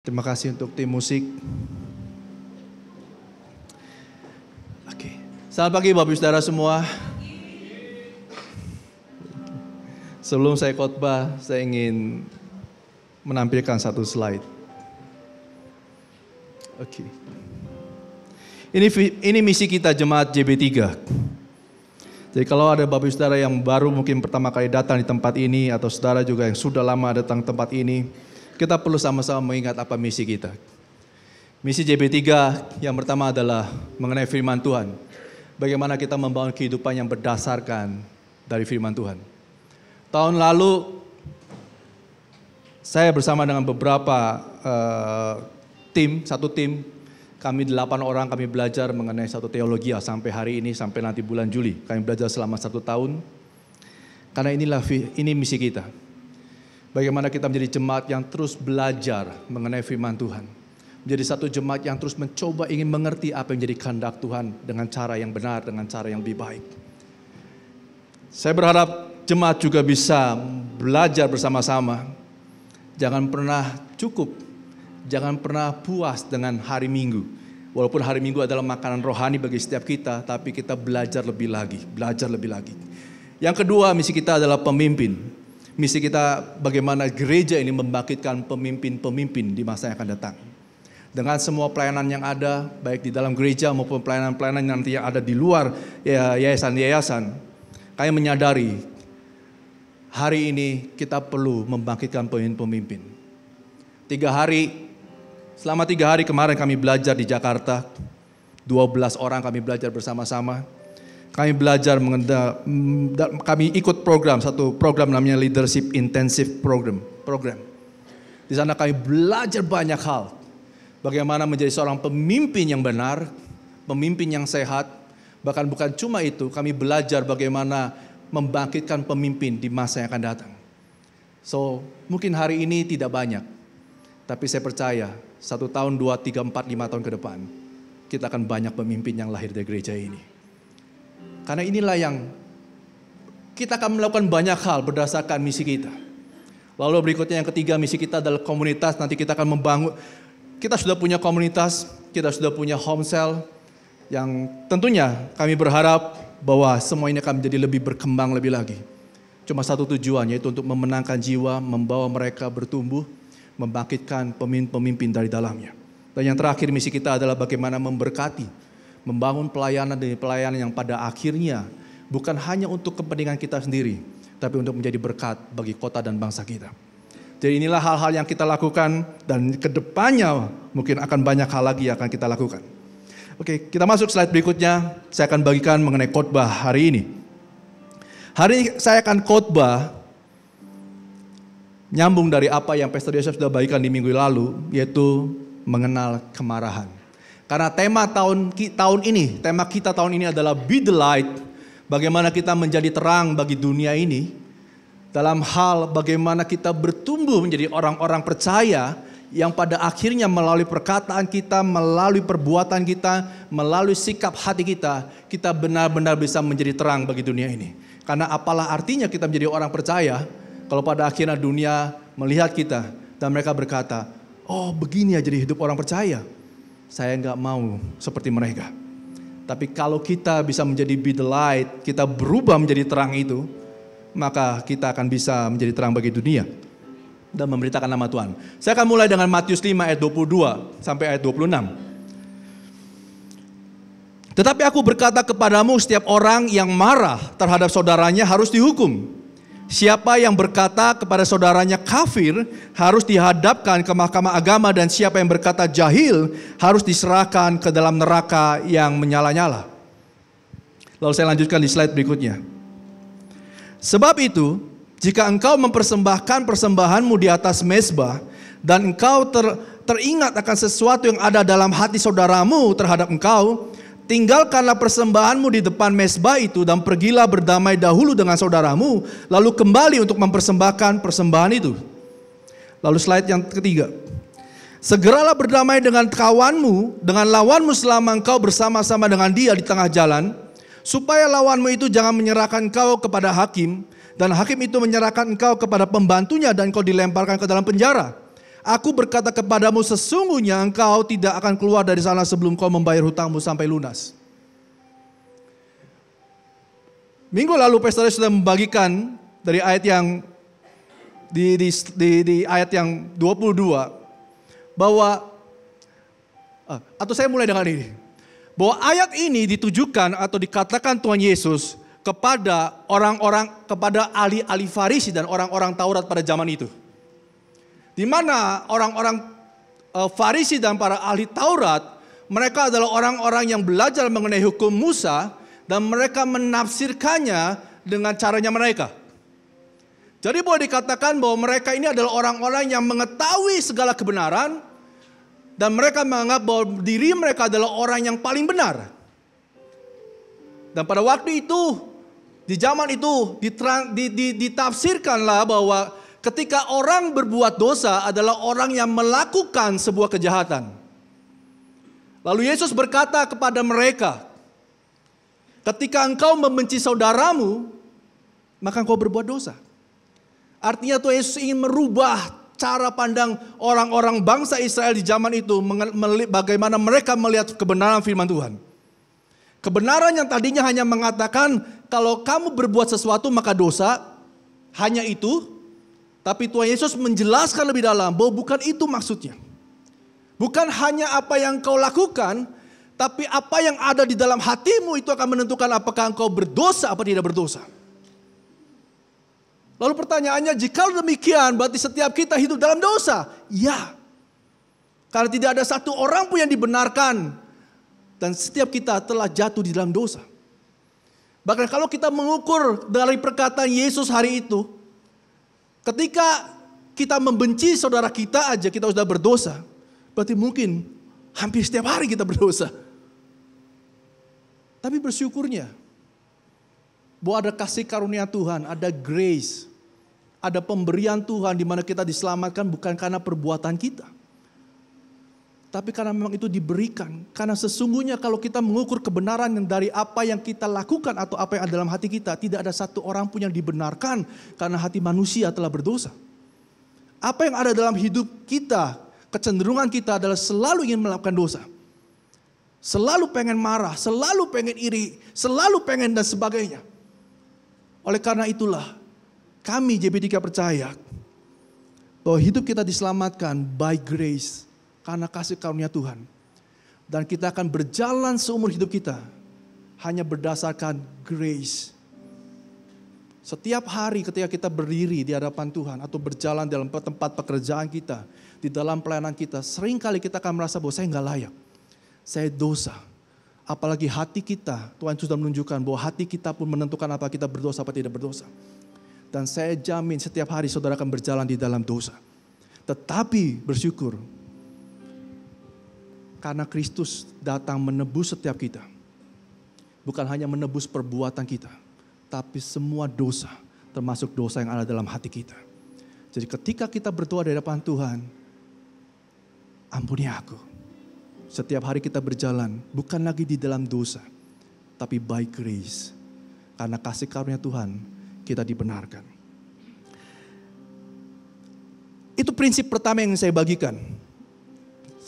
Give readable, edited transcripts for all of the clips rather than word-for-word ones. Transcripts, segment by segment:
Terima kasih untuk tim musik. Oke. Selamat pagi Bapak Ibu Saudara semua. Sebelum saya khotbah, saya ingin menampilkan satu slide. Oke. Ini misi kita jemaat JB3. Jadi kalau ada Bapak Ibu Saudara yang baru mungkin pertama kali datang di tempat ini, atau saudara juga yang sudah lama datang ke tempat ini, kita perlu sama-sama mengingat apa misi kita. Misi JB3 yang pertama adalah mengenai firman Tuhan. Bagaimana kita membangun kehidupan yang berdasarkan dari firman Tuhan. Tahun lalu saya bersama dengan beberapa satu tim, kami 8 orang, kami belajar mengenai satu teologi sampai hari ini, sampai nanti bulan Juli. Kami belajar selama 1 tahun. Karena ini misi kita. Bagaimana kita menjadi jemaat yang terus belajar mengenai firman Tuhan. Menjadi satu jemaat yang terus mencoba ingin mengerti apa yang menjadi kehendak Tuhan dengan cara yang benar, dengan cara yang lebih baik. Saya berharap jemaat juga bisa belajar bersama-sama. Jangan pernah cukup, jangan pernah puas dengan hari Minggu. Walaupun hari Minggu adalah makanan rohani bagi setiap kita, tapi kita belajar lebih lagi, Yang kedua, misi kita adalah pemimpin. Misi kita bagaimana gereja ini membangkitkan pemimpin-pemimpin di masa yang akan datang. Dengan semua pelayanan yang ada, baik di dalam gereja maupun pelayanan-pelayanan nanti yang ada di luar yayasan-yayasan, kami menyadari hari ini kita perlu membangkitkan pemimpin-pemimpin. Selama 3 hari kemarin kami belajar di Jakarta, 12 orang kami belajar bersama-sama. Kami belajar kami ikut satu program namanya Leadership Intensive Program. Di sana kami belajar banyak hal. Bagaimana menjadi seorang pemimpin yang benar, pemimpin yang sehat. Bahkan bukan cuma itu, kami belajar bagaimana membangkitkan pemimpin di masa yang akan datang. So, mungkin hari ini tidak banyak. Tapi saya percaya, 1 tahun, 2, 3, 4, 5 tahun ke depan, kita akan banyak pemimpin yang lahir dari gereja ini. Karena inilah yang kita akan melakukan banyak hal berdasarkan misi kita. Lalu berikutnya yang ketiga, misi kita adalah komunitas. Nanti kita akan membangun, kita sudah punya komunitas, kita sudah punya home cell, yang tentunya kami berharap bahwa semua ini akan menjadi lebih berkembang lebih lagi. Cuma satu tujuan, yaitu untuk memenangkan jiwa, membawa mereka bertumbuh, membangkitkan pemimpin-pemimpin dari dalamnya. Dan yang terakhir misi kita adalah bagaimana memberkati, membangun pelayanan demi pelayanan yang pada akhirnya bukan hanya untuk kepentingan kita sendiri, tapi untuk menjadi berkat bagi kota dan bangsa kita. Jadi inilah hal-hal yang kita lakukan, dan kedepannya mungkin akan banyak hal lagi yang akan kita lakukan. Oke, kita masuk slide berikutnya. Saya akan bagikan mengenai khotbah hari ini. Hari ini saya akan khotbah nyambung dari apa yang Pastor Yosef sudah bagikan di minggu lalu, yaitu mengenal kemarahan. Karena tema kita tahun ini adalah Be the Light. Bagaimana kita menjadi terang bagi dunia ini. Dalam hal bagaimana kita bertumbuh menjadi orang-orang percaya yang pada akhirnya melalui perkataan kita, melalui perbuatan kita, melalui sikap hati kita, kita benar-benar bisa menjadi terang bagi dunia ini. Karena apalah artinya kita menjadi orang percaya kalau pada akhirnya dunia melihat kita dan mereka berkata, oh begini ya jadi hidup orang percaya. Saya nggak mau seperti mereka. Tapi kalau kita bisa menjadi be the light, kita berubah menjadi terang itu, maka kita akan bisa menjadi terang bagi dunia dan memberitakan nama Tuhan. Saya akan mulai dengan Matius 5 ayat 22 sampai ayat 26. Tetapi aku berkata kepadamu, setiap orang yang marah terhadap saudaranya harus dihukum. Siapa yang berkata kepada saudaranya kafir harus dihadapkan ke mahkamah agama, dan siapa yang berkata jahil harus diserahkan ke dalam neraka yang menyala-nyala. Lalu saya lanjutkan di slide berikutnya. Sebab itu, jika engkau mempersembahkan persembahanmu di atas mezbah dan engkau teringat akan sesuatu yang ada dalam hati saudaramu terhadap engkau, tinggalkanlah persembahanmu di depan mezbah itu dan pergilah berdamai dahulu dengan saudaramu, lalu kembali untuk mempersembahkan persembahan itu. Lalu slide yang ketiga. Segeralah berdamai dengan kawanmu, dengan lawanmu selama engkau bersama-sama dengan dia di tengah jalan, supaya lawanmu itu jangan menyerahkan engkau kepada hakim, dan hakim itu menyerahkan engkau kepada pembantunya dan engkau dilemparkan ke dalam penjara. Aku berkata kepadamu, sesungguhnya engkau tidak akan keluar dari sana sebelum kau membayar hutangmu sampai lunas. Minggu lalu Pastor sudah membagikan dari ayat yang di ayat yang 22 bahwa atau saya mulai dengan ini. Bahwa ayat ini ditujukan atau dikatakan Tuhan Yesus kepada orang-orang, kepada ahli-ahli Farisi dan orang-orang Taurat pada zaman itu. Di mana orang-orang Farisi dan para ahli Taurat, mereka adalah orang-orang yang belajar mengenai hukum Musa dan mereka menafsirkannya dengan caranya mereka. Jadi boleh dikatakan bahwa mereka ini adalah orang-orang yang mengetahui segala kebenaran dan mereka menganggap bahwa diri mereka adalah orang yang paling benar. Dan pada waktu itu, di zaman itu ditafsirkanlah bahwa ketika orang berbuat dosa adalah orang yang melakukan sebuah kejahatan. Lalu Yesus berkata kepada mereka, ketika engkau membenci saudaramu, maka engkau berbuat dosa. Artinya Tuhan Yesus ingin merubah cara pandang orang-orang bangsa Israel di zaman itu, bagaimana mereka melihat kebenaran firman Tuhan. Kebenaran yang tadinya hanya mengatakan kalau kamu berbuat sesuatu maka dosa, hanya itu. Tapi Tuhan Yesus menjelaskan lebih dalam bahwa bukan itu maksudnya. Bukan hanya apa yang kau lakukan, tapi apa yang ada di dalam hatimu itu akan menentukan apakah engkau berdosa atau tidak berdosa. Lalu pertanyaannya, jika demikian berarti setiap kita hidup dalam dosa? Ya. Karena tidak ada satu orang pun yang dibenarkan. Dan setiap kita telah jatuh di dalam dosa. Bahkan kalau kita mengukur dari perkataan Yesus hari itu, ketika kita membenci saudara kita aja kita sudah berdosa. Berarti mungkin hampir setiap hari kita berdosa. Tapi bersyukurnya bahwa ada kasih karunia Tuhan, ada grace, ada pemberian Tuhan di mana kita diselamatkan bukan karena perbuatan kita. Tapi karena memang itu diberikan. Karena sesungguhnya kalau kita mengukur kebenaran yang dari apa yang kita lakukan atau apa yang ada dalam hati kita, tidak ada satu orang pun yang dibenarkan karena hati manusia telah berdosa. Apa yang ada dalam hidup kita, kecenderungan kita adalah selalu ingin melakukan dosa. Selalu pengen marah, selalu pengen iri, selalu pengen dan sebagainya. Oleh karena itulah kami JB3 percaya bahwa hidup kita diselamatkan by grace. Karena kasih karunia Tuhan. Dan kita akan berjalan seumur hidup kita hanya berdasarkan grace. Setiap hari ketika kita berdiri di hadapan Tuhan atau berjalan dalam tempat pekerjaan kita, di dalam pelayanan kita, seringkali kita akan merasa bahwa saya nggak layak. Saya dosa. Apalagi hati kita, Tuhan sudah menunjukkan bahwa hati kita pun menentukan apa kita berdosa apa tidak berdosa. Dan saya jamin setiap hari saudara akan berjalan di dalam dosa. Tetapi bersyukur, karena Kristus datang menebus setiap kita. Bukan hanya menebus perbuatan kita, tapi semua dosa, termasuk dosa yang ada dalam hati kita. Jadi ketika kita berdoa di hadapan Tuhan, ampuni aku. Setiap hari kita berjalan, bukan lagi di dalam dosa, tapi by grace. Karena kasih karunia Tuhan, kita dibenarkan. Itu prinsip pertama yang saya bagikan.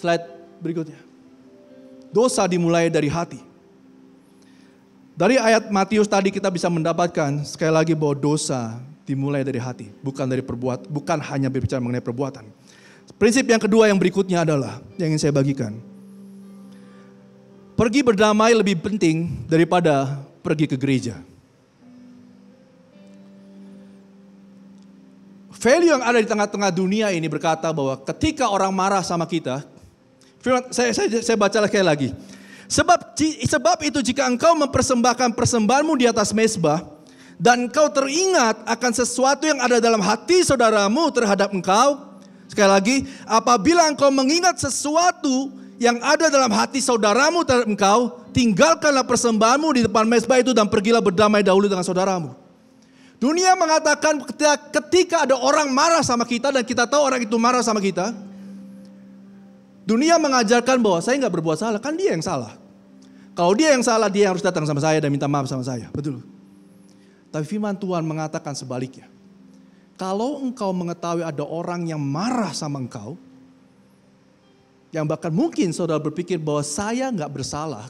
Slide berikutnya. Dosa dimulai dari hati. Dari ayat Matius tadi kita bisa mendapatkan sekali lagi bahwa dosa dimulai dari hati, bukan dari perbuatan, bukan hanya berbicara mengenai perbuatan. Prinsip yang kedua yang berikutnya adalah yang ingin saya bagikan. Pergi berdamai lebih penting daripada pergi ke gereja. Value yang ada di tengah-tengah dunia ini berkata bahwa ketika orang marah sama kita, saya baca sekali lagi. Sebab itu jika engkau mempersembahkan persembahanmu di atas mezbah dan engkau teringat akan sesuatu yang ada dalam hati saudaramu terhadap engkau. Sekali lagi, apabila engkau mengingat sesuatu yang ada dalam hati saudaramu terhadap engkau, tinggalkanlah persembahanmu di depan mezbah itu dan pergilah berdamai dahulu dengan saudaramu. Dunia mengatakan ketika ada orang marah sama kita dan kita tahu orang itu marah sama kita, dunia mengajarkan bahwa saya nggak berbuat salah, kan dia yang salah. Kalau dia yang salah, dia harus datang sama saya dan minta maaf sama saya. Betul. Tapi firman Tuhan mengatakan sebaliknya. Kalau engkau mengetahui ada orang yang marah sama engkau, yang bahkan mungkin saudara berpikir bahwa saya nggak bersalah.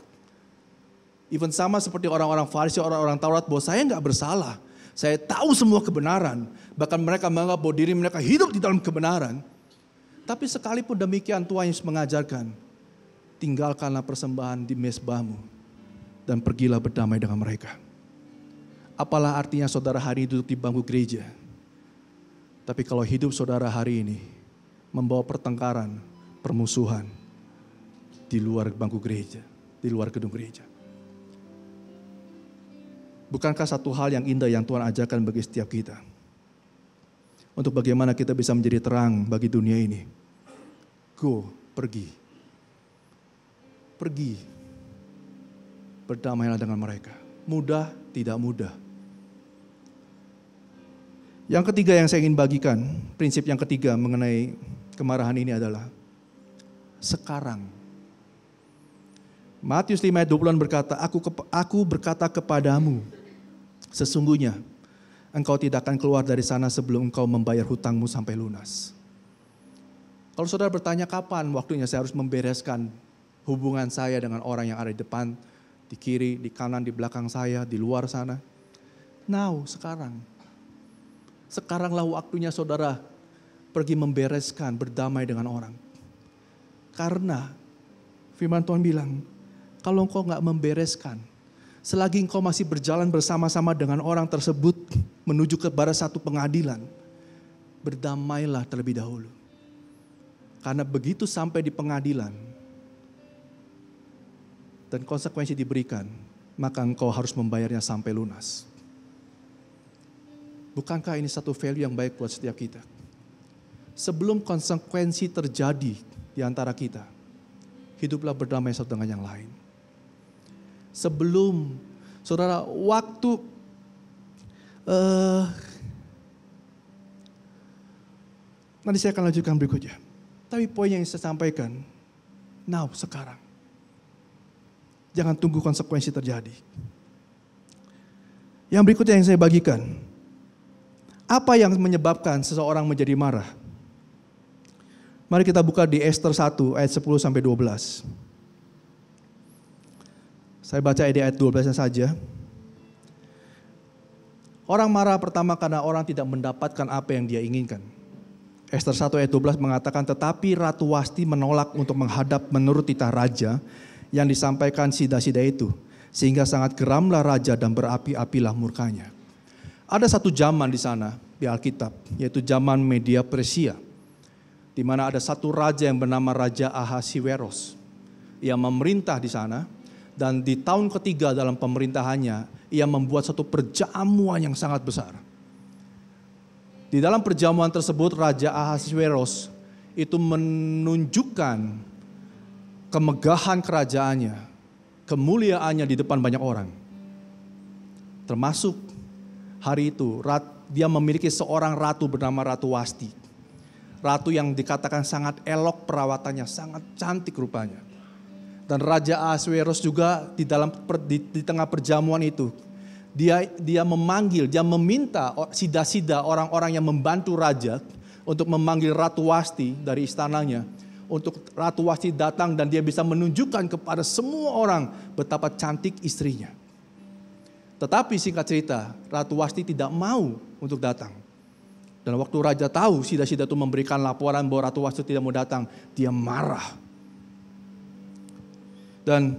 Even sama seperti orang-orang Farisi, orang-orang Taurat, bahwa saya nggak bersalah. Saya tahu semua kebenaran. Bahkan mereka menganggap bahwa diri mereka hidup di dalam kebenaran. Tapi sekalipun demikian Tuhan Yesus mengajarkan, tinggalkanlah persembahan di mezbahmu dan pergilah berdamai dengan mereka. Apalah artinya saudara hari ini duduk di bangku gereja, tapi kalau hidup saudara hari ini membawa pertengkaran, permusuhan di luar bangku gereja, di luar gedung gereja. Bukankah satu hal yang indah yang Tuhan ajarkan bagi setiap kita? Untuk bagaimana kita bisa menjadi terang bagi dunia ini. Go, pergi. Pergi. Berdamailah dengan mereka. Mudah, tidak mudah. Yang ketiga yang saya ingin bagikan, prinsip yang ketiga mengenai kemarahan ini adalah sekarang. Matius 5 ayat 20 berkata, aku berkata kepadamu, sesungguhnya engkau tidak akan keluar dari sana sebelum engkau membayar hutangmu sampai lunas. Kalau saudara bertanya kapan waktunya saya harus membereskan hubungan saya dengan orang yang ada di depan, di kiri, di kanan, di belakang saya, di luar sana. Now, sekarang. Sekaranglah waktunya saudara pergi membereskan, berdamai dengan orang. Karena firman Tuhan bilang, kalau engkau gak membereskan, selagi engkau masih berjalan bersama-sama dengan orang tersebut menuju kepada satu pengadilan, berdamailah terlebih dahulu. Karena begitu sampai di pengadilan dan konsekuensi diberikan, maka engkau harus membayarnya sampai lunas. Bukankah ini satu value yang baik buat setiap kita? Sebelum konsekuensi terjadi di antara kita, hiduplah berdamai satu dengan yang lain. Sebelum, saudara, waktu nanti saya akan lanjutkan berikutnya. Tapi poin yang saya sampaikan, now, sekarang. Jangan tunggu konsekuensi terjadi. Yang berikutnya yang saya bagikan, apa yang menyebabkan seseorang menjadi marah? Mari kita buka di Ester 1 ayat 10 sampai 12. Saya baca ayat 12-nya saja. Orang marah pertama karena orang tidak mendapatkan apa yang dia inginkan. Ester 1 ayat 12 mengatakan, tetapi Ratu Wasti menolak untuk menghadap menurut titah raja yang disampaikan sida-sida itu. Sehingga sangat geramlah raja dan berapi-apilah murkanya. Ada satu zaman di sana di Alkitab, yaitu zaman Media Persia, di mana ada satu raja yang bernama Raja Ahasiweros. Ia memerintah di sana, dan di tahun ketiga dalam pemerintahannya, ia membuat satu perjamuan yang sangat besar. Di dalam perjamuan tersebut, Raja Ahasiweros itu menunjukkan kemegahan kerajaannya, kemuliaannya di depan banyak orang. Termasuk hari itu, dia memiliki seorang ratu bernama Ratu Wasti. Ratu yang dikatakan sangat elok perawatannya, sangat cantik rupanya. Dan Raja Ahasweros juga di tengah perjamuan itu, dia memanggil, dia meminta sida-sida orang-orang yang membantu raja untuk memanggil Ratu Wasti dari istananya. Untuk Ratu Wasti datang dan dia bisa menunjukkan kepada semua orang betapa cantik istrinya. Tetapi singkat cerita, Ratu Wasti tidak mau untuk datang. Dan waktu raja tahu sida-sida itu memberikan laporan bahwa Ratu Wasti tidak mau datang, dia marah. Dan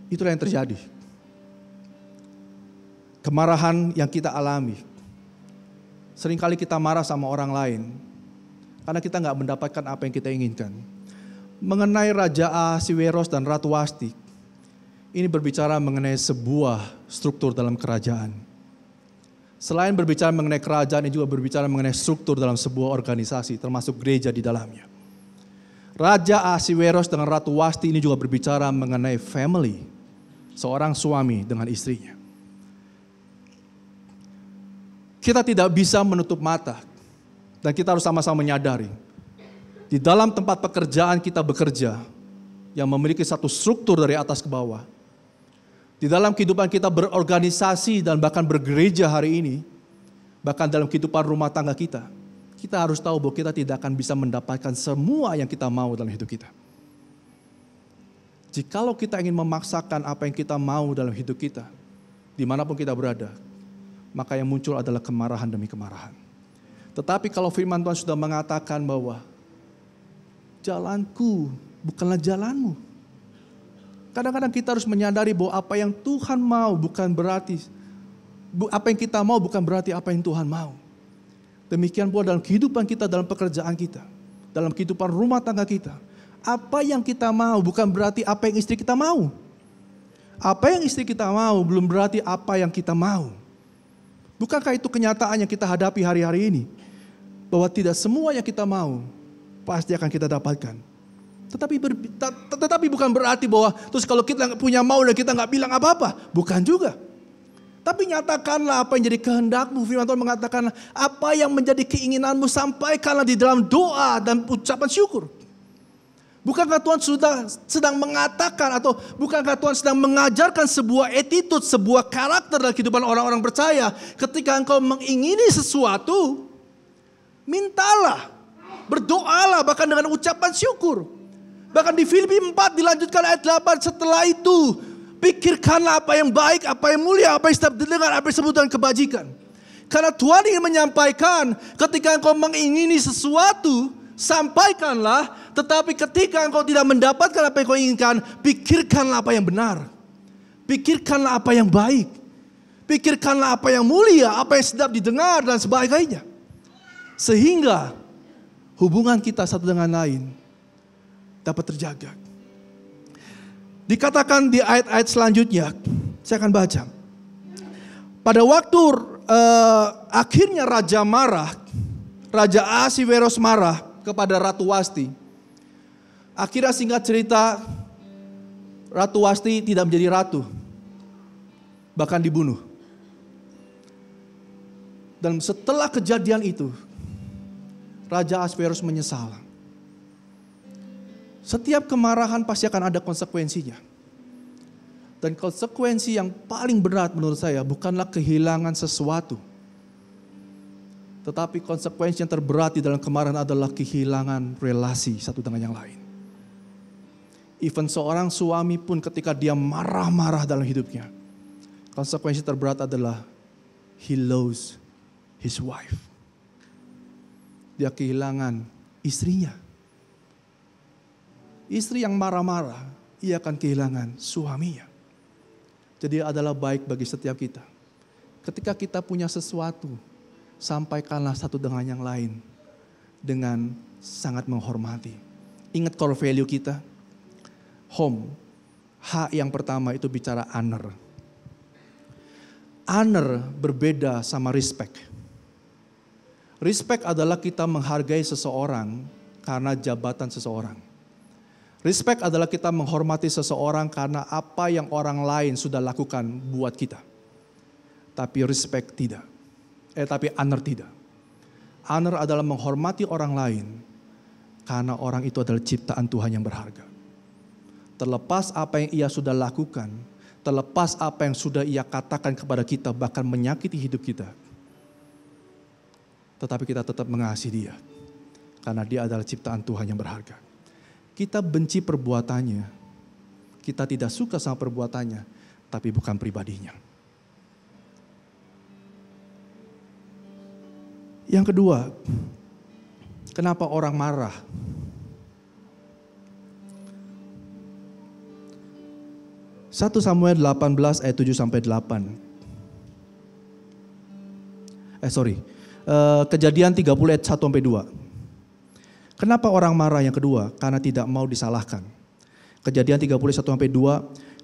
itulah yang terjadi. Kemarahan yang kita alami. Seringkali kita marah sama orang lain karena kita nggak mendapatkan apa yang kita inginkan. Mengenai Raja Ahasiweros dan Ratu Wasti, ini berbicara mengenai sebuah struktur dalam kerajaan. Selain berbicara mengenai kerajaan, ini juga berbicara mengenai struktur dalam sebuah organisasi, termasuk gereja di dalamnya. Raja Ahasiweros dengan Ratu Wasti ini juga berbicara mengenai family, seorang suami dengan istrinya. Kita tidak bisa menutup mata, dan kita harus sama-sama menyadari, di dalam tempat pekerjaan kita bekerja, yang memiliki satu struktur dari atas ke bawah, Di dalam kehidupan kita berorganisasi dan bahkan bergereja hari ini, bahkan dalam kehidupan rumah tangga kita harus tahu bahwa kita tidak akan bisa mendapatkan semua yang kita mau dalam hidup kita. Jikalau kita ingin memaksakan apa yang kita mau dalam hidup kita, dimanapun kita berada, maka yang muncul adalah kemarahan demi kemarahan. Tetapi kalau firman Tuhan sudah mengatakan bahwa jalanku bukanlah jalanmu. Kadang-kadang kita harus menyadari bahwa apa yang Tuhan mau bukan berarti, apa yang kita mau bukan berarti apa yang Tuhan mau. Demikian pula dalam kehidupan kita, dalam pekerjaan kita, dalam kehidupan rumah tangga kita. Apa yang kita mau bukan berarti apa yang istri kita mau. Apa yang istri kita mau belum berarti apa yang kita mau. Bukankah itu kenyataan yang kita hadapi hari-hari ini? Bahwa tidak semua yang kita mau pasti akan kita dapatkan. Tetapi bukan berarti bahwa terus kalau kita nggak punya mau dan kita nggak bilang apa-apa. Bukan juga. Tapi nyatakanlah apa yang jadi kehendakmu. Firman Tuhan mengatakan apa yang menjadi keinginanmu sampaikanlah di dalam doa dan ucapan syukur. Bukankah Tuhan sedang mengatakan atau bukankah Tuhan sedang mengajarkan sebuah attitude, sebuah karakter dalam kehidupan orang-orang percaya. Ketika engkau mengingini sesuatu, mintalah, berdoalah bahkan dengan ucapan syukur. Bahkan di Filipi 4 dilanjutkan ayat 8, setelah itu pikirkanlah apa yang baik, apa yang mulia, apa yang sedap didengar, apa yang disebut dengan kebajikan. Karena Tuhan ingin menyampaikan ketika engkau mengingini sesuatu, sampaikanlah. Tetapi ketika engkau tidak mendapatkan apa yang kau inginkan, pikirkanlah apa yang benar. Pikirkanlah apa yang baik. Pikirkanlah apa yang mulia, apa yang sedap didengar dan sebagainya. Sehingga hubungan kita satu dengan lain dapat terjaga. Dikatakan di ayat-ayat selanjutnya, saya akan baca. Pada waktu akhirnya raja marah, Raja Ahasveros marah kepada Ratu Wasti. Akhirnya singkat cerita, Ratu Wasti tidak menjadi ratu, bahkan dibunuh. Dan setelah kejadian itu, Raja Ahasveros menyesal. Setiap kemarahan pasti akan ada konsekuensinya. Dan konsekuensi yang paling berat menurut saya bukanlah kehilangan sesuatu. Tetapi konsekuensi yang terberat di dalam kemarahan adalah kehilangan relasi satu dengan yang lain. Even seorang suami pun ketika dia marah-marah dalam hidupnya, konsekuensi terberat adalah he loses his wife. Dia kehilangan istrinya. Istri yang marah-marah, ia akan kehilangan suaminya. Jadi adalah baik bagi setiap kita. Ketika kita punya sesuatu, sampaikanlah satu dengan yang lain dengan sangat menghormati. Ingat core value kita. Home. H yang pertama itu bicara honor. Honor berbeda sama respect. Respect adalah kita menghargai seseorang karena jabatan seseorang. Respect adalah kita menghormati seseorang karena apa yang orang lain sudah lakukan buat kita. Tapi respect tidak. Tapi honor tidak. Honor adalah menghormati orang lain karena orang itu adalah ciptaan Tuhan yang berharga. Terlepas apa yang ia sudah lakukan, terlepas apa yang sudah ia katakan kepada kita, bahkan menyakiti hidup kita. Tetapi kita tetap mengasihi dia. Karena dia adalah ciptaan Tuhan yang berharga. Kita benci perbuatannya. Kita tidak suka sama perbuatannya. Tapi bukan pribadinya. Yang kedua, kenapa orang marah? Satu Samuel 18 ayat 7 sampai 8. Kejadian 30 ayat 1 sampai 2. Kenapa orang marah yang kedua? Karena tidak mau disalahkan. Kejadian 31-2,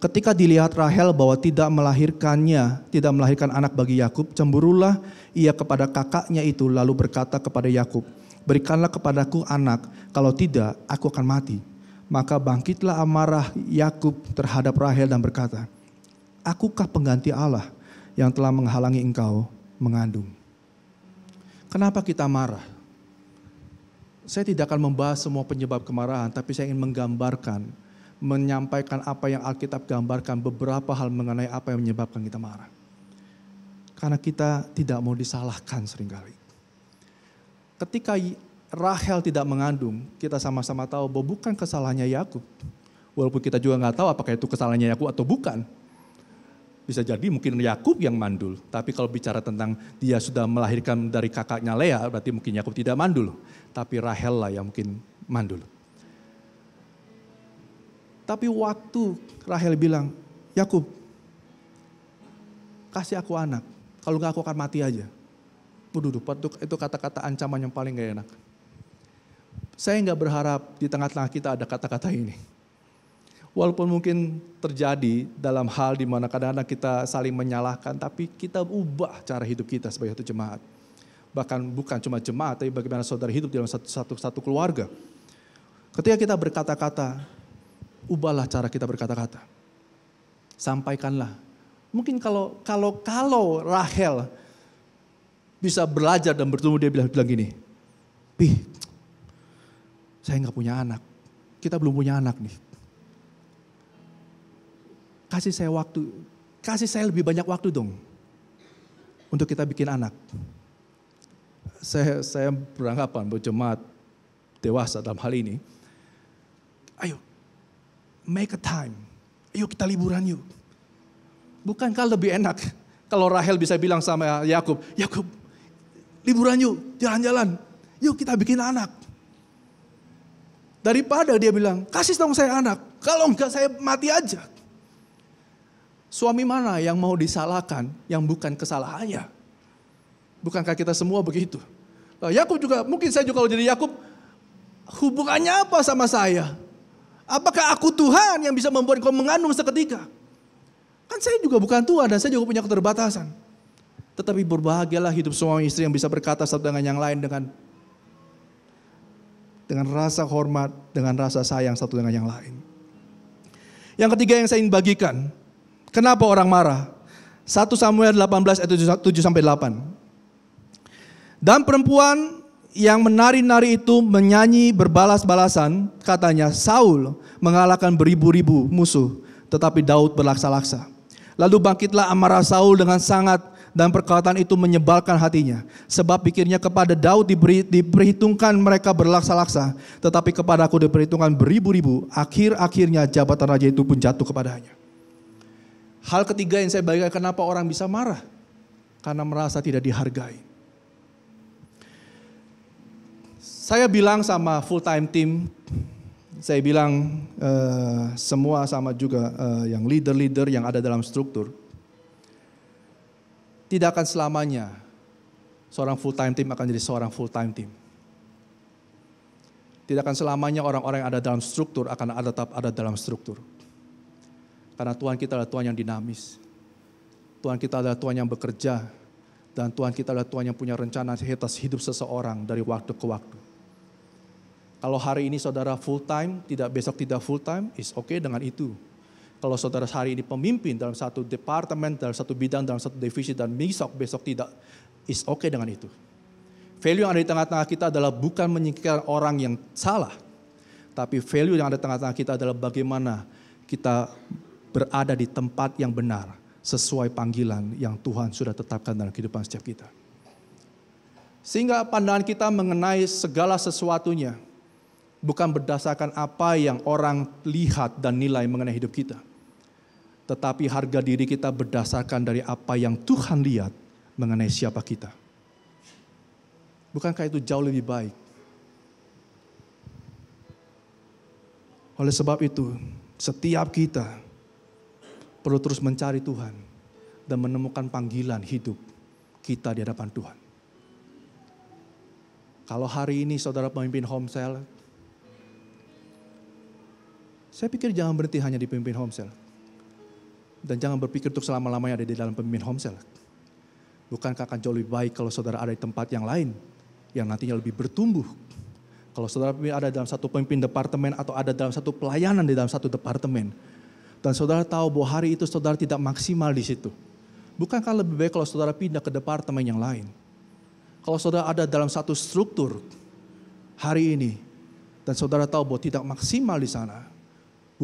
ketika dilihat Rahel bahwa tidak melahirkan anak bagi Yakub, cemburulah ia kepada kakaknya itu lalu berkata kepada Yakub, berikanlah kepadaku anak, kalau tidak aku akan mati. Maka bangkitlah amarah Yakub terhadap Rahel dan berkata, akukah pengganti Allah yang telah menghalangi engkau mengandung? Kenapa kita marah? Saya tidak akan membahas semua penyebab kemarahan, tapi saya ingin menggambarkan menyampaikan apa yang Alkitab gambarkan, beberapa hal mengenai apa yang menyebabkan kita marah. Karena kita tidak mau disalahkan seringkali. Ketika Rahel tidak mengandung, kita sama-sama tahu bahwa bukan kesalahannya Yakub. Walaupun kita juga nggak tahu apakah itu kesalahannya Yakub atau bukan. Bisa jadi mungkin Yakub yang mandul. Tapi kalau bicara tentang dia sudah melahirkan dari kakaknya Lea, berarti mungkin Yakub tidak mandul. Tapi Rahel lah yang mungkin mandul. Tapi waktu Rahel bilang, Yakub, kasih aku anak. Kalau nggak aku akan mati aja. Itu kata-kata ancaman yang paling gak enak. Saya nggak berharap di tengah-tengah kita ada kata-kata ini. Walaupun mungkin terjadi dalam hal di mana kadang-kadang kita saling menyalahkan, tapi kita ubah cara hidup kita sebagai satu jemaat. Bahkan bukan cuma jemaat, tapi bagaimana saudara hidup dalam satu keluarga. Ketika kita berkata-kata, ubahlah cara kita berkata-kata. Sampaikanlah. Mungkin kalau Rahel bisa belajar dan bertumbuh, dia bilang gini, Pih, saya nggak punya anak. Kita belum punya anak nih. Kasih saya lebih banyak waktu dong untuk kita bikin anak. Saya beranggapan bahwa jemaat dewasa dalam hal ini, ayo make a time, ayo kita liburan yuk. Bukankah lebih enak kalau Rahel bisa bilang sama Yakub, Yakub, liburan yuk, jalan-jalan, yuk kita bikin anak. Daripada dia bilang, kasih dong saya anak, kalau enggak saya mati aja. Suami mana yang mau disalahkan yang bukan kesalahannya? Bukankah kita semua begitu? Yakub juga, mungkin saya juga kalau jadi Yakub, hubungannya apa sama saya? Apakah aku Tuhan yang bisa membuat kau mengandung seketika? Kan saya juga bukan Tuhan dan saya juga punya keterbatasan. Tetapi berbahagialah hidup suami istri yang bisa berkata satu dengan yang lain dengan rasa hormat, dengan rasa sayang satu dengan yang lain. Yang ketiga yang saya ingin bagikan, kenapa orang marah? 1 Samuel 18 ayat 7-8. Dan perempuan yang menari-nari itu menyanyi berbalas-balasan, katanya Saul mengalahkan beribu-ribu musuh, tetapi Daud berlaksa-laksa. Lalu bangkitlah amarah Saul dengan sangat, dan perkataan itu menyebalkan hatinya. Sebab pikirnya kepada Daud diperhitungkan mereka berlaksa-laksa, tetapi kepada aku diperhitungkan beribu-ribu. Akhir-akhirnya jabatan raja itu pun jatuh kepadanya. Hal ketiga yang saya bagikan kenapa orang bisa marah. Karena merasa tidak dihargai. Saya bilang sama full time team, saya bilang semua sama juga yang leader-leader yang ada dalam struktur. Tidak akan selamanya seorang full time team akan jadi seorang full time team. Tidak akan selamanya orang-orang yang ada dalam struktur akan tetap ada dalam struktur. Karena Tuhan kita adalah Tuhan yang dinamis. Tuhan kita adalah Tuhan yang bekerja. Dan Tuhan kita adalah Tuhan yang punya rencana atas hidup seseorang dari waktu ke waktu. Kalau hari ini saudara full time, besok tidak full time, is okay dengan itu. Kalau saudara hari ini pemimpin dalam satu departemen, dalam satu bidang, dalam satu divisi, dan besok tidak, is okay dengan itu. Value yang ada di tengah-tengah kita adalah bukan menyingkirkan orang yang salah. Tapi value yang ada di tengah-tengah kita adalah bagaimana kita berada di tempat yang benar, sesuai panggilan yang Tuhan sudah tetapkan dalam kehidupan setiap kita. Sehingga pandangan kita mengenai segala sesuatunya, bukan berdasarkan apa yang orang lihat dan nilai mengenai hidup kita. Tetapi harga diri kita berdasarkan dari apa yang Tuhan lihat mengenai siapa kita. Bukankah itu jauh lebih baik? Oleh sebab itu, setiap kita perlu terus mencari Tuhan dan menemukan panggilan hidup kita di hadapan Tuhan. Kalau hari ini saudara pemimpin home cell, saya pikir jangan berhenti hanya di pemimpin home cell. Dan jangan berpikir untuk selama-lamanya ada di dalam pemimpin home cell. Bukankah akan jauh lebih baik kalau saudara ada di tempat yang lain, yang nantinya lebih bertumbuh. Kalau saudara ada dalam satu pemimpin departemen atau ada dalam satu pelayanan di dalam satu departemen. Dan saudara tahu bahwa hari itu saudara tidak maksimal di situ. Bukankah lebih baik kalau saudara pindah ke departemen yang lain? Kalau saudara ada dalam satu struktur hari ini, dan saudara tahu bahwa tidak maksimal di sana,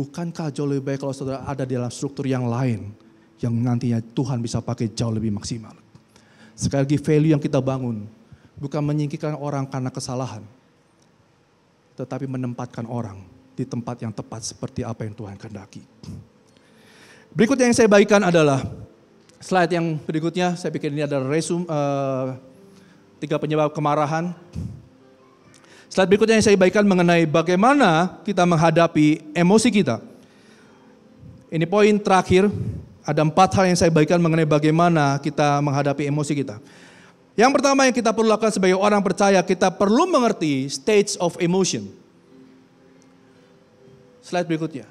Bukankah jauh lebih baik kalau saudara ada di dalam struktur yang lain yang nantinya Tuhan bisa pakai jauh lebih maksimal. Sekali lagi value yang kita bangun bukan menyingkirkan orang karena kesalahan, tetapi menempatkan orang di tempat yang tepat seperti apa yang Tuhan kehendaki. Berikutnya yang saya bagikan adalah slide yang berikutnya. Saya pikir ini adalah resume 3 penyebab kemarahan. Slide berikutnya yang saya bagikan mengenai bagaimana kita menghadapi emosi kita. Ini poin terakhir, ada 4 hal yang saya bagikan mengenai bagaimana kita menghadapi emosi kita. Yang pertama yang kita perlu lakukan sebagai orang percaya, kita perlu mengerti states of emotion. Slide berikutnya.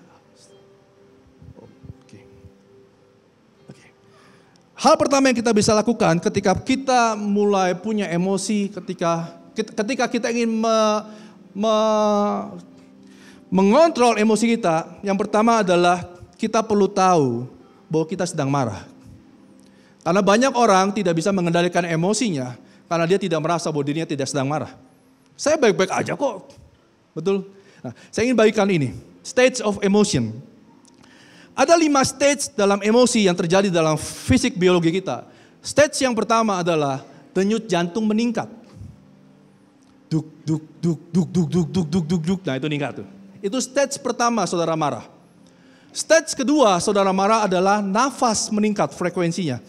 Hal pertama yang kita bisa lakukan ketika kita mulai punya emosi, ketika kita ingin mengontrol emosi kita, yang pertama adalah kita perlu tahu bahwa kita sedang marah. Karena banyak orang tidak bisa mengendalikan emosinya karena dia tidak merasa bahwa dirinya tidak sedang marah. Saya baik-baik aja kok. Betul? Nah, saya ingin bagikan ini, states of emotion. Ada 5 stage dalam emosi yang terjadi dalam fisik biologi kita. Stage yang pertama adalah denyut jantung meningkat. Duk, duk, duk, duk, duk, duk, duk, duk, duk, duk. Nah itu meningkat tuh. Itu stage pertama saudara marah. Stage kedua saudara marah adalah nafas meningkat frekuensinya.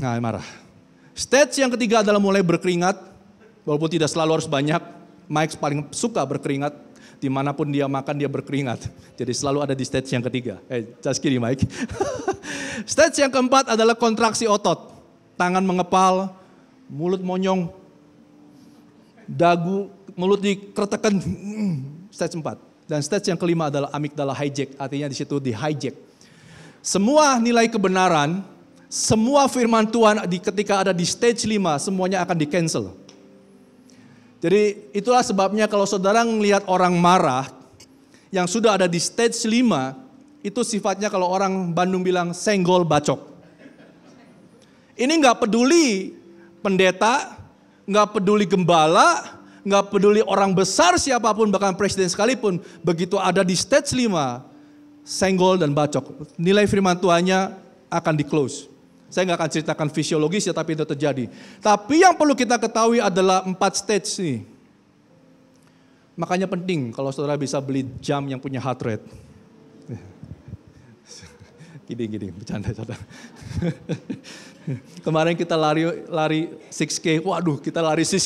Nah marah. Stage yang ketiga adalah mulai berkeringat. Walaupun tidak selalu harus banyak. Mike paling suka berkeringat. Dimanapun dia makan dia berkeringat. Jadi selalu ada di stage yang ketiga. Just kidding Mike. Stage yang keempat adalah kontraksi otot. Tangan mengepal, mulut monyong, dagu, mulut dikeretekan. Stage 4. Dan stage yang kelima adalah amigdala hijack. Artinya di situ di hijack. Semua nilai kebenaran, semua firman Tuhan ketika ada di stage 5 semuanya akan di cancel. Jadi itulah sebabnya kalau saudara melihat orang marah yang sudah ada di stage 5, itu sifatnya kalau orang Bandung bilang senggol bacok. Ini nggak peduli pendeta, nggak peduli gembala, nggak peduli orang besar siapapun, bahkan presiden sekalipun, begitu ada di stage 5, senggol dan bacok. Nilai firman Tuhannya akan di-close. Saya nggak akan ceritakan fisiologisnya, tapi itu terjadi. Tapi yang perlu kita ketahui adalah 4 stage ini. Makanya penting kalau saudara bisa beli jam yang punya heart rate. Gini, bercanda. Kemarin kita lari 6K, waduh kita lari 6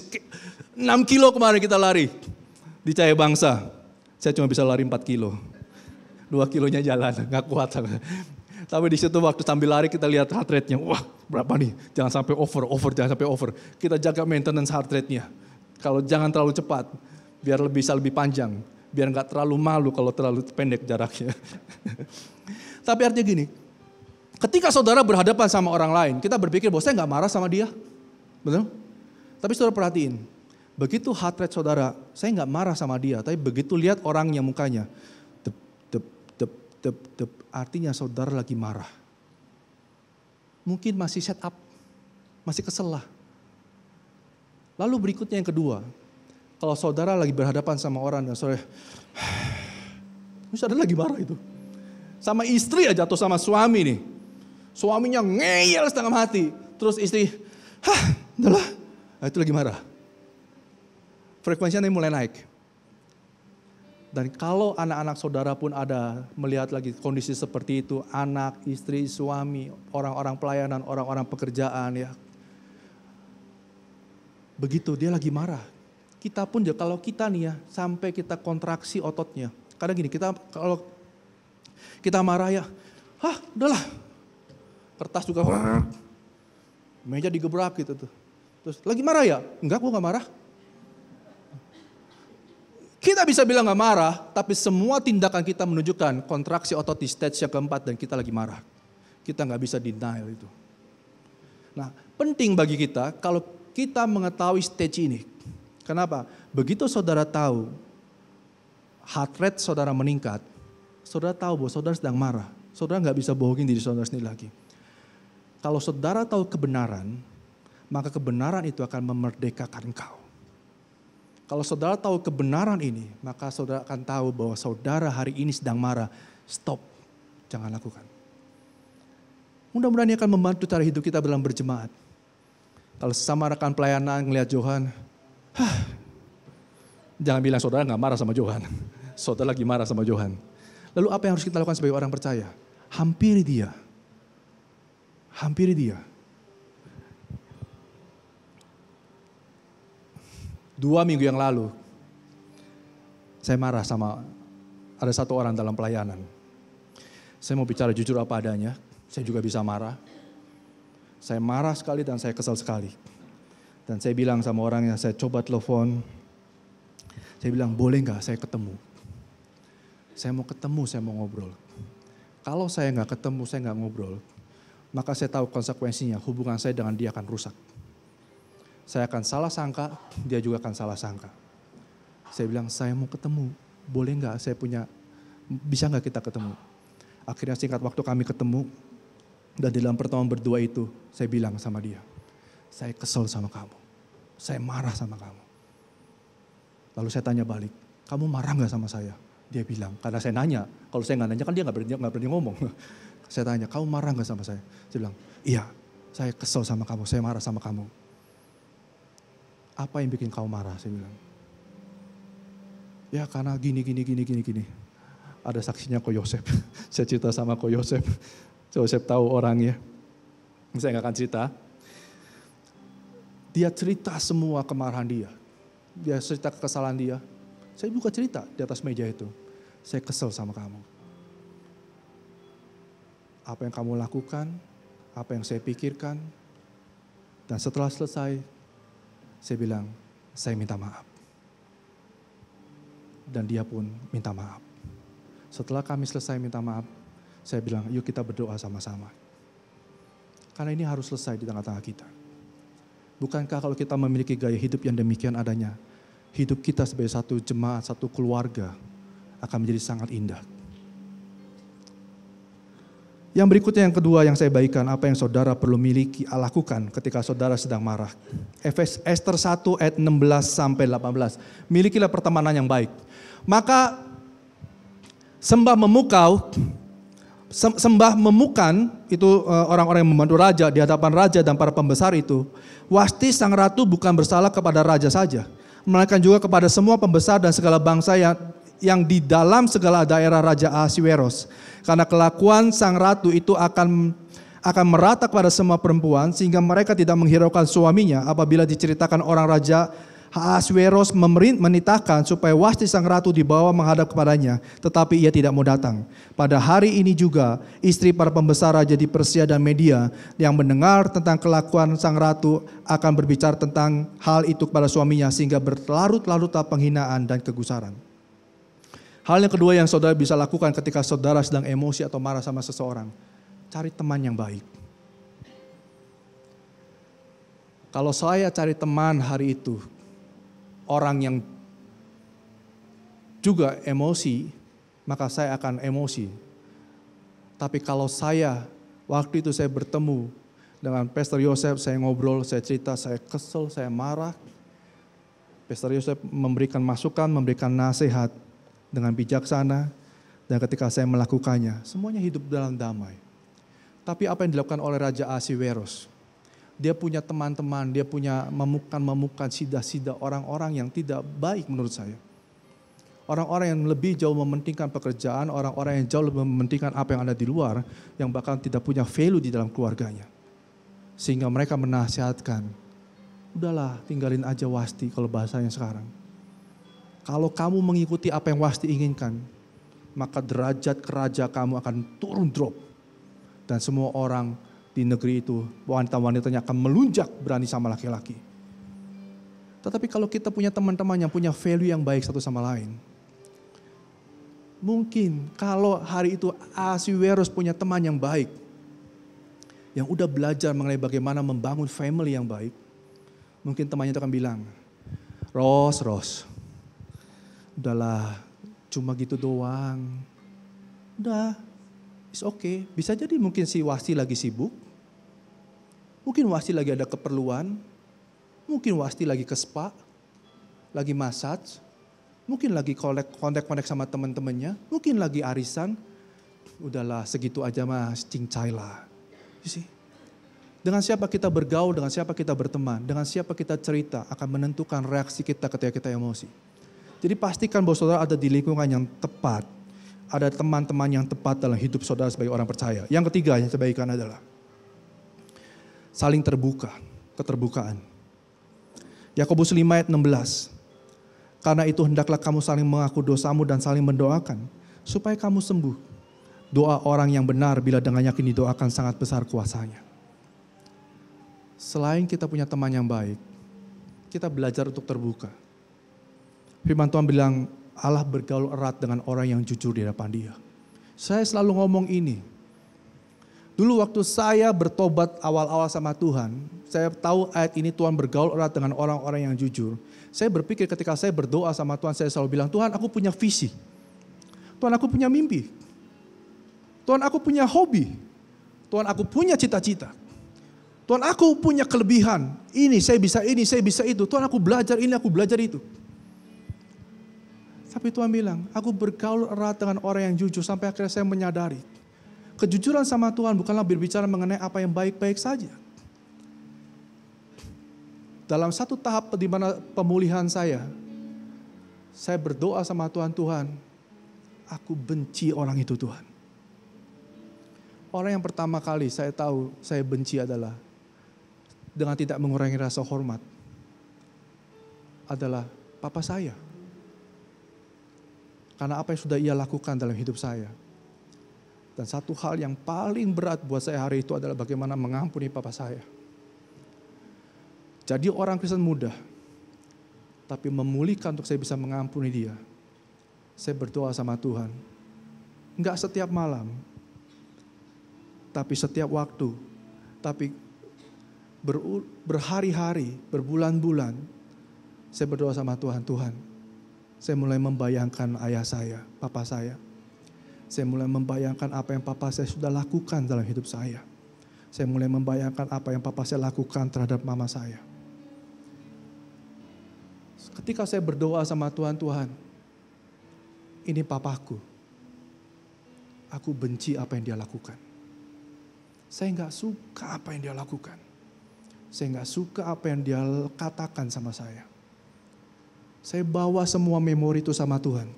kilo kemarin kita lari di Cahaya Bangsa. Saya cuma bisa lari 4 kilo. 2 kilonya jalan, nggak kuat. Tapi di situ waktu sambil lari kita lihat heart rate-nya. Wah berapa nih? Jangan sampai jangan sampai over. Kita jaga maintenance heart rate-nya. Kalau jangan terlalu cepat, biar bisa lebih panjang. Biar nggak terlalu malu kalau terlalu pendek jaraknya. Tapi artinya gini, ketika saudara berhadapan sama orang lain, kita berpikir bahwa saya nggak marah sama dia. Betul? Tapi saudara perhatiin, begitu heart rate saudara, saya nggak marah sama dia. Tapi begitu lihat orangnya mukanya, artinya saudara lagi marah. Mungkin masih set up, masih kesel lah. Lalu berikutnya yang kedua, kalau saudara lagi berhadapan sama orang dan saudara lagi marah itu. Sama istri aja atau sama suami nih. Suaminya ngeyel setengah mati. Terus istri, udahlah, nah, itu lagi marah. Frekuensinya mulai naik. Dan kalau anak-anak saudara pun ada melihat lagi kondisi seperti itu, anak, istri, suami, orang-orang pelayanan, orang-orang pekerjaan ya. Begitu dia lagi marah. Kita pun kalau kita nih ya, sampai kita kontraksi ototnya. Kadang gini, kalau kita marah ya, udahlah. Kertas juga, meja digebrak gitu tuh. Terus lagi marah ya? Enggak, gua gak marah. Kita bisa bilang gak marah, tapi semua tindakan kita menunjukkan kontraksi otot di stage yang keempat dan kita lagi marah. Kita gak bisa denial itu. Nah, penting bagi kita kalau kita mengetahui stage ini. Kenapa? Begitu saudara tahu heart rate saudara meningkat, saudara tahu bahwa saudara sedang marah. Saudara gak bisa bohongin diri saudara sendiri lagi. Kalau saudara tahu kebenaran, maka kebenaran itu akan memerdekakan engkau. Kalau saudara tahu kebenaran ini, maka saudara akan tahu bahwa saudara hari ini sedang marah. Stop, jangan lakukan. Mudah-mudahan ini akan membantu cara hidup kita dalam berjemaat. Kalau sesama rekan pelayanan ngelihat Johan, jangan bilang saudara nggak marah sama Johan. Saudara lagi marah sama Johan. Lalu apa yang harus kita lakukan sebagai orang percaya? Hampiri dia. Hampiri dia. 2 minggu yang lalu, saya marah sama ada satu orang dalam pelayanan. Saya mau bicara jujur apa adanya, saya juga bisa marah. Saya marah sekali dan saya kesal sekali. Dan saya bilang sama orangnya, saya coba telepon. Saya bilang, boleh gak saya ketemu? Saya mau ketemu, saya mau ngobrol. Kalau saya gak ketemu, saya gak ngobrol, maka saya tahu konsekuensinya, hubungan saya dengan dia akan rusak. Saya akan salah sangka, dia juga akan salah sangka. Saya bilang, saya mau ketemu, boleh gak bisa gak kita ketemu? Akhirnya singkat waktu kami ketemu, dan dalam pertemuan berdua itu, saya bilang sama dia, saya kesel sama kamu, saya marah sama kamu. Lalu saya tanya balik, kamu marah gak sama saya? Dia bilang, karena saya nanya, kalau saya gak nanya kan dia gak berani ngomong. Saya tanya, kamu marah gak sama saya? Saya bilang, iya, saya kesel sama kamu, saya marah sama kamu. Apa yang bikin kamu marah? Saya bilang, ya karena gini. Ada saksinya Ko Yosef. Saya cerita sama Ko Yosef. Yosef tahu orangnya. Saya gak akan cerita. Dia cerita semua kemarahan dia. Dia cerita kekesalan dia. Saya juga cerita di atas meja itu. Saya kesel sama kamu. Apa yang kamu lakukan, apa yang saya pikirkan. Dan setelah selesai, saya bilang, saya minta maaf. Dan dia pun minta maaf. Setelah kami selesai minta maaf, saya bilang, yuk kita berdoa sama-sama. Karena ini harus selesai di tengah-tengah kita. Bukankah kalau kita memiliki gaya hidup yang demikian adanya, hidup kita sebagai satu jemaat, satu keluarga akan menjadi sangat indah. Yang berikutnya yang kedua yang saya bagikan, apa yang saudara perlu lakukan ketika saudara sedang marah. Ester 1 ayat 16 sampai 18. Milikilah pertemanan yang baik. Maka sembah memukan itu orang-orang yang membantu raja di hadapan raja dan para pembesar itu. Wasti sang ratu bukan bersalah kepada raja saja, melainkan juga kepada semua pembesar dan segala bangsa yang di dalam segala daerah Raja Ahasweros. Karena kelakuan sang ratu itu akan merata kepada semua perempuan, sehingga mereka tidak menghiraukan suaminya apabila diceritakan orang Raja Ahasweros menitahkan supaya Wasti sang ratu dibawa menghadap kepadanya, tetapi ia tidak mau datang. Pada hari ini juga istri para pembesar raja di Persia dan Media yang mendengar tentang kelakuan sang ratu akan berbicara tentang hal itu kepada suaminya, sehingga berlarut-larutlah penghinaan dan kegusaran. Hal yang kedua yang saudara bisa lakukan ketika saudara sedang emosi atau marah sama seseorang, cari teman yang baik. Kalau saya cari teman hari itu, orang yang juga emosi, maka saya akan emosi. Tapi kalau waktu itu saya bertemu dengan Pastor Yosef, saya ngobrol, saya cerita, saya kesel, saya marah. Pastor Yosef memberikan masukan, memberikan nasihat dengan bijaksana, dan ketika saya melakukannya, semuanya hidup dalam damai. Tapi apa yang dilakukan oleh Raja Ahasweros? Dia punya teman-teman, dia punya memukan sida-sida orang-orang yang tidak baik menurut saya. Orang-orang yang lebih jauh mementingkan pekerjaan, orang-orang yang jauh lebih mementingkan apa yang ada di luar, yang bahkan tidak punya value di dalam keluarganya. Sehingga mereka menasihatkan, udahlah tinggalin aja Wasti kalau bahasanya sekarang. Kalau kamu mengikuti apa yang Wasti inginkan, maka derajat keraja kamu akan turun drop. Dan semua orang di negeri itu, wanita-wanitanya akan melunjak berani sama laki-laki. Tetapi kalau kita punya teman-teman yang punya value yang baik satu sama lain, mungkin kalau hari itu Ahasweros punya teman yang baik, yang udah belajar mengenai bagaimana membangun family yang baik, mungkin temannya itu akan bilang, Ros, udahlah, cuma gitu doang. Udah, it's okay. Bisa jadi mungkin si Wasti lagi sibuk. Mungkin Wasti lagi ada keperluan. Mungkin Wasti lagi ke spa. lagi massage, mungkin lagi kontak-kontak sama teman-temannya, mungkin lagi arisan. Udahlah segitu aja mas, cincai lah. You see? Dengan siapa kita bergaul, dengan siapa kita berteman, dengan siapa kita cerita akan menentukan reaksi kita ketika kita emosi. Jadi pastikan bahwa saudara ada di lingkungan yang tepat. Ada teman-teman yang tepat dalam hidup saudara sebagai orang percaya. Yang ketiga yang saya bagikan adalah saling terbuka, keterbukaan. Yakobus 5 ayat 16. Karena itu hendaklah kamu saling mengaku dosamu dan saling mendoakan supaya kamu sembuh. Doa orang yang benar bila dengan yakin didoakan sangat besar kuasanya. Selain kita punya teman yang baik, kita belajar untuk terbuka. Firman Tuhan bilang, Allah bergaul erat dengan orang yang jujur di hadapan Dia. Saya selalu ngomong ini. Dulu waktu saya bertobat awal-awal sama Tuhan, saya tahu ayat ini Tuhan bergaul erat dengan orang-orang yang jujur. Saya berpikir ketika saya berdoa sama Tuhan, saya selalu bilang, Tuhan aku punya visi. Tuhan aku punya mimpi. Tuhan aku punya hobi. Tuhan aku punya cita-cita. Tuhan aku punya kelebihan, ini, saya bisa itu. Tuhan aku belajar ini, aku belajar itu. Tapi Tuhan bilang, aku bergaul erat dengan orang yang jujur sampai akhirnya saya menyadari. Kejujuran sama Tuhan bukanlah berbicara mengenai apa yang baik-baik saja. Dalam satu tahap di mana pemulihan saya berdoa sama Tuhan, Tuhan, aku benci orang itu Tuhan. Orang yang pertama kali saya tahu saya benci adalah dengan tidak mengurangi rasa hormat adalah papa saya. Karena apa yang sudah ia lakukan dalam hidup saya. Dan satu hal yang paling berat buat saya hari itu adalah bagaimana mengampuni papa saya. Jadi orang Kristen mudah, tapi memulihkan untuk saya bisa mengampuni dia. Saya berdoa sama Tuhan. Enggak setiap malam, tapi setiap waktu, tapi berhari-hari, berbulan-bulan, saya berdoa sama Tuhan, Tuhan, saya mulai membayangkan ayah saya, papa saya. Saya mulai membayangkan apa yang papa saya sudah lakukan dalam hidup saya. Saya mulai membayangkan apa yang papa saya lakukan terhadap mama saya. Ketika saya berdoa sama Tuhan, Tuhan, ini papaku. Aku benci apa yang dia lakukan. Saya gak suka apa yang dia lakukan. Saya gak suka apa yang dia katakan sama saya. Saya bawa semua memori itu sama Tuhan.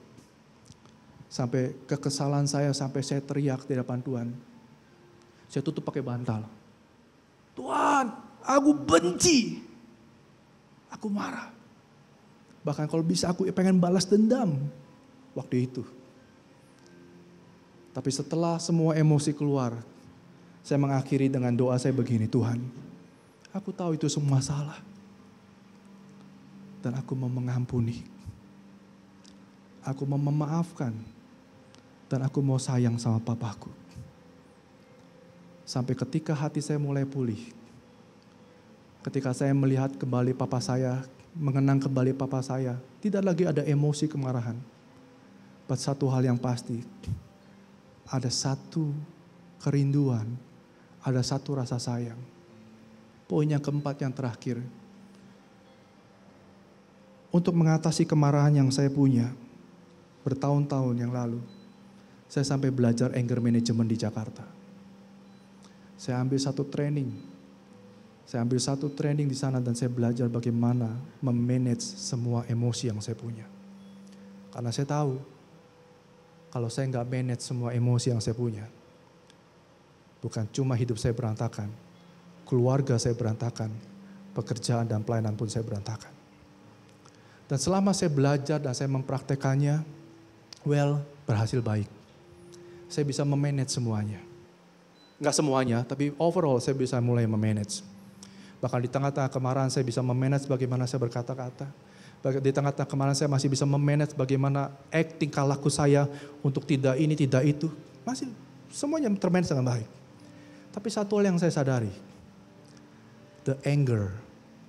Sampai kekesalan saya, sampai saya teriak di depan Tuhan. Saya tutup pakai bantal. Tuhan, aku benci. Aku marah. Bahkan kalau bisa aku pengen balas dendam waktu itu. Tapi setelah semua emosi keluar, saya mengakhiri dengan doa saya begini, Tuhan, aku tahu itu semua salah. Dan aku mau mengampuni. Aku mau memaafkan. Dan aku mau sayang sama papaku. Sampai ketika hati saya mulai pulih. Ketika saya melihat kembali papa saya, mengenang kembali papa saya, tidak lagi ada emosi kemarahan. But satu hal yang pasti, ada satu kerinduan, ada satu rasa sayang. Poin yang keempat yang terakhir, untuk mengatasi kemarahan yang saya punya bertahun-tahun yang lalu, saya sampai belajar anger management di Jakarta. Saya ambil satu training di sana dan saya belajar bagaimana memanage semua emosi yang saya punya. Karena saya tahu, kalau saya nggak manage semua emosi yang saya punya, bukan cuma hidup saya berantakan, keluarga saya berantakan, pekerjaan dan pelayanan pun saya berantakan. Dan selama saya belajar dan saya mempraktekannya, berhasil baik. Saya bisa memanage semuanya. Nggak semuanya, tapi overall saya bisa mulai memanage. Bahkan di tengah-tengah kemarahan saya bisa memanage bagaimana saya berkata-kata. Di tengah-tengah kemarahan saya masih bisa memanage bagaimana tingkah laku saya untuk tidak ini, tidak itu. Masih semuanya termanage dengan baik. Tapi satu hal yang saya sadari, the anger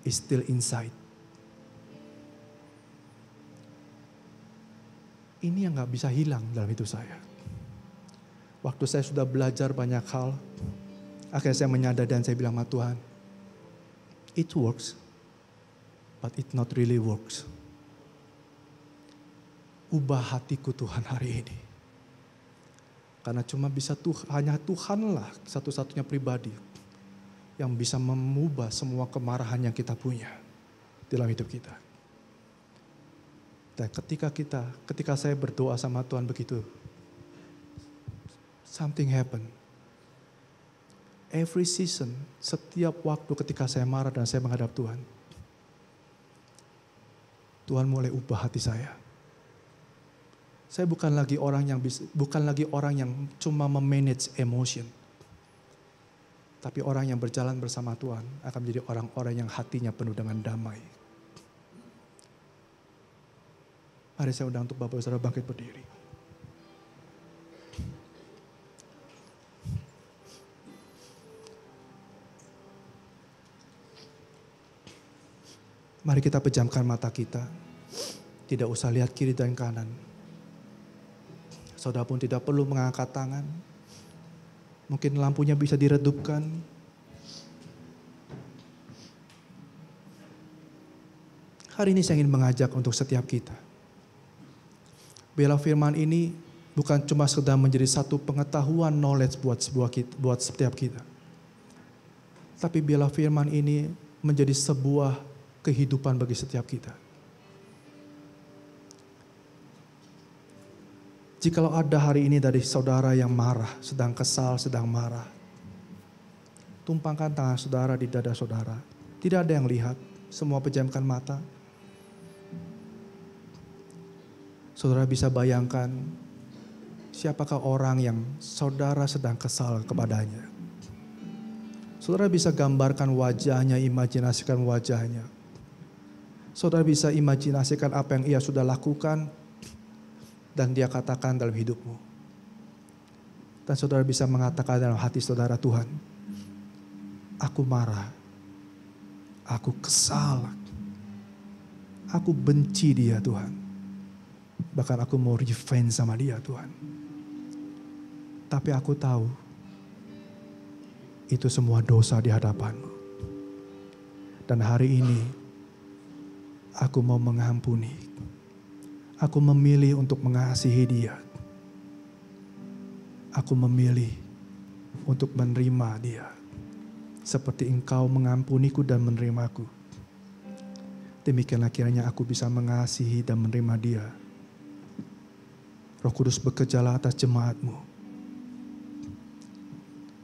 is still inside. Ini yang gak bisa hilang dalam hidup saya. Waktu saya sudah belajar banyak hal, akhirnya saya menyadari dan saya bilang sama Tuhan, it works, but it not really works. ubah hatiku Tuhan hari ini. Karena cuma bisa hanya Tuhanlah satu-satunya pribadi yang bisa mengubah semua kemarahan yang kita punya dalam hidup kita. Dan ketika saya berdoa sama Tuhan begitu, something happen. Every season, setiap waktu ketika saya marah dan saya menghadap Tuhan, Tuhan mulai ubah hati saya. Saya bukan lagi orang yang cuma memanage emotion. Tapi orang yang berjalan bersama Tuhan akan menjadi orang-orang yang hatinya penuh dengan damai. Mari saya undang untuk Bapak Saudara bangkit berdiri. Mari kita pejamkan mata kita. Tidak usah lihat kiri dan kanan. Saudara pun tidak perlu mengangkat tangan. Mungkin lampunya bisa diredupkan. Hari ini saya ingin mengajak untuk setiap kita. Biarlah firman ini bukan cuma sekedar menjadi satu pengetahuan knowledge buat setiap kita. Tapi biarlah firman ini menjadi sebuah kehidupan bagi setiap kita. Jikalau ada hari ini dari saudara yang marah, sedang kesal, sedang marah, tumpangkan tangan saudara di dada saudara. Tidak ada yang lihat, semua pejamkan mata. Saudara bisa bayangkan siapakah orang yang saudara sedang kesal kepadanya. Saudara bisa gambarkan wajahnya, imajinasikan wajahnya. Saudara bisa imajinasikan apa yang ia sudah lakukan dan dia katakan dalam hidupmu. Dan saudara bisa mengatakan dalam hati saudara, Tuhan, aku marah, aku kesal, aku benci dia Tuhan. Bahkan aku mau revenge sama dia Tuhan. Tapi aku tahu itu semua dosa di hadapan-Mu. Dan hari ini aku mau mengampuni. Aku memilih untuk mengasihi dia. Aku memilih untuk menerima dia. Seperti Engkau mengampuniku dan menerimaku. Demikianlah kiranya aku bisa mengasihi dan menerima dia. Roh Kudus bekerjalah atas jemaat-Mu.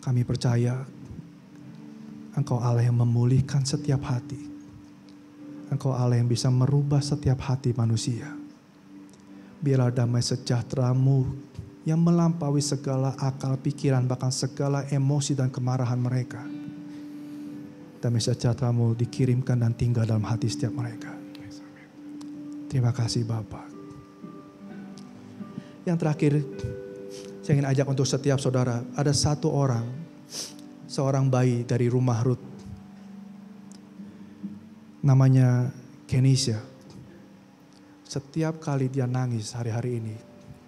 Kami percaya Engkau Allah yang memulihkan setiap hati. Engkau Allah yang bisa merubah setiap hati manusia. Biarlah damai sejahtera-Mu yang melampaui segala akal pikiran, bahkan segala emosi dan kemarahan mereka. Damai sejahtera-Mu dikirimkan dan tinggal dalam hati setiap mereka. Terima kasih Bapa. Yang terakhir, saya ingin ajak untuk setiap saudara, ada satu orang, seorang bayi dari rumah Ruth. Namanya Kenisha. Setiap kali dia nangis hari-hari ini,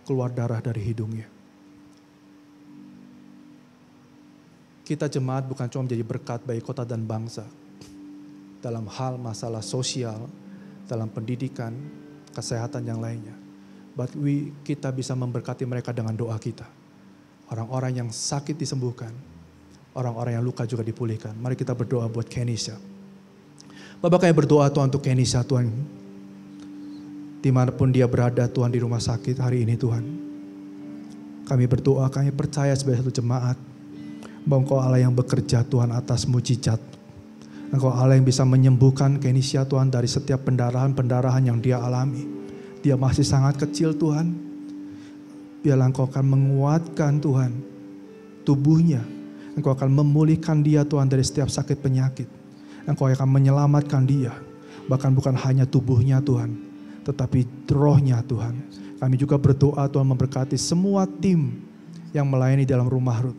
keluar darah dari hidungnya. Kita jemaat bukan cuma menjadi berkat bagi kota dan bangsa. Dalam hal masalah sosial, dalam pendidikan, kesehatan yang lainnya. But kita bisa memberkati mereka dengan doa kita. Orang-orang yang sakit disembuhkan. Orang-orang yang luka juga dipulihkan. Mari kita berdoa buat Kenisha. Bapak kami berdoa Tuhan untuk Kenisha Tuhan. Dimanapun dia berada Tuhan di rumah sakit hari ini Tuhan. Kami berdoa, kami percaya sebagai satu jemaat. Bahwa Engkau Allah yang bekerja Tuhan atas mujizat. Engkau Allah yang bisa menyembuhkan Kenisha Tuhan dari setiap pendarahan-pendarahan yang dia alami. Dia masih sangat kecil Tuhan. Biarlah Engkau akan menguatkan Tuhan tubuhnya. Engkau akan memulihkan dia Tuhan dari setiap sakit penyakit. Engkau akan menyelamatkan dia. Bahkan bukan hanya tubuhnya Tuhan, tetapi rohnya Tuhan. Kami juga berdoa Tuhan memberkati semua tim yang melayani dalam rumah Ruth.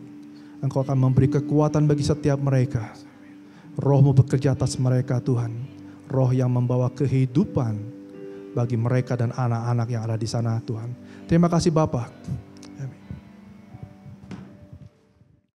Engkau akan memberi kekuatan bagi setiap mereka. Roh-Mu bekerja atas mereka Tuhan. Roh yang membawa kehidupan bagi mereka dan anak-anak yang ada di sana Tuhan. Terima kasih Bapa.